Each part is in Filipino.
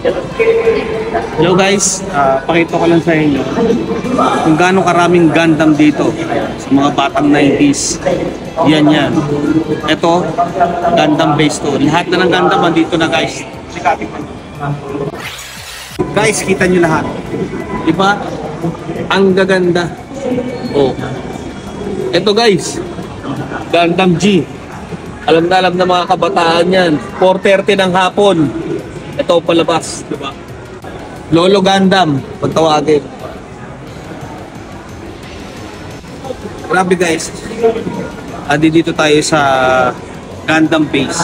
Hello guys, pakita ko lang sa inyo kung gaano karaming Gundam dito sa mga batang 90s. Yan. Ito, Gundam base to. Lahat na ng Gundam andito na guys. Guys, kita nyo lahat. Diba? Ang gaganda. Oh. Ito guys, Gundam G. Alam na mga kabataan yan. 4:30 ng hapon. Ito palabas, diba? Lolo Gundam, pagtawagin. Grabe guys. Andi dito tayo sa Gundam base.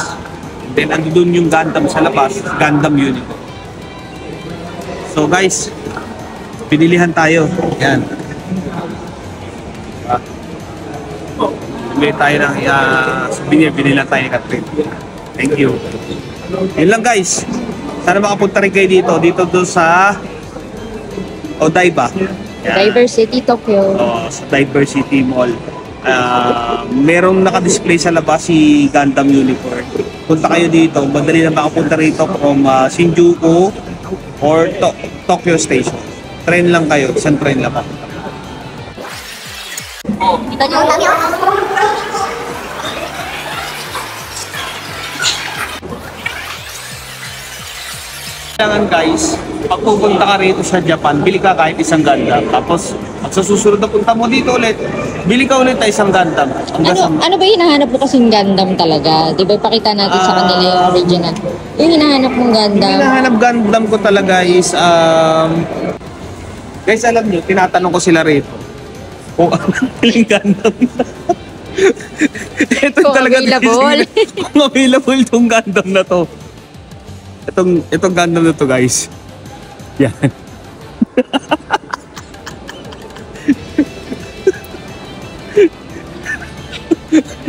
Then ando dun yung Gundam sa labas, Gundam unit. So guys, pinilihan tayo. Yan. Bili tayo ng souvenir, binila tayo ni Catherine. Thank you. Yun lang guys. Sana makapunta rin kayo dito. Dito doon sa Odaiba. Diversity Tokyo. Sa Diversity Mall. Merong naka-display sa labas si Gundam Unicorn. Punta kayo dito. Madali na makapunta rito from Shinjuku or Tokyo Station. Train lang kayo. Isang train lang ako. Kita niyo ang dami. Kailangan guys, pag pupunta ka rito sa Japan, bili ka kahit isang Gundam. Tapos, pag sa susunod na punta mo dito ulit, bili ka ulit tayo isang Gundam. Ano ba yung hinahanap mo kasing Gundam talaga? Di ba ipakita natin sa kanila yung original? Yung hinahanap mong Gundam? Yung hinahanap Gundam ko talaga is, guys, alam nyo, tinatanong ko sila rito. Kung anong piling Gundam na. Ito Kung talaga available. Kung available itong Gundam na to. Itong Gundam na to guys. Yan.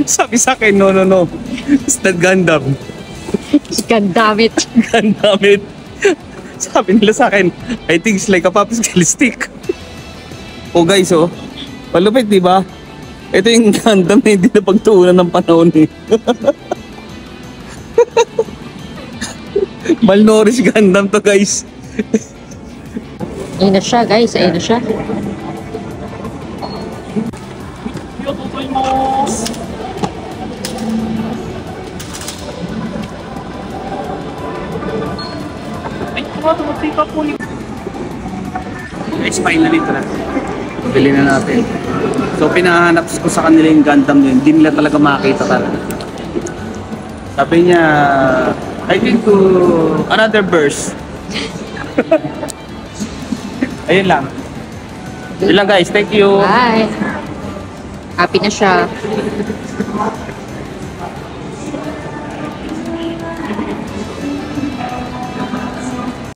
Sabi sa akin, no. It's not Gundam. Gundamit. Gundamit. Sabi nila sa akin, I think it's like a popsicle stick. Oh guys, oh. Palupit, di ba? Ito yung Gundam na hindi na pagtuunan ng panahon eh. Malnourished Gundam to guys. Ayun na siya guys, ayun na siya. Guys, finally ito na. Bili na natin. So pinahanap ko sa kanila yung Gundam yun. Hindi nila talaga makakita talaga. Sabi niya, I think to another verse. Ayun lang. Yun lang guys, thank you. Bye. Happy na siya.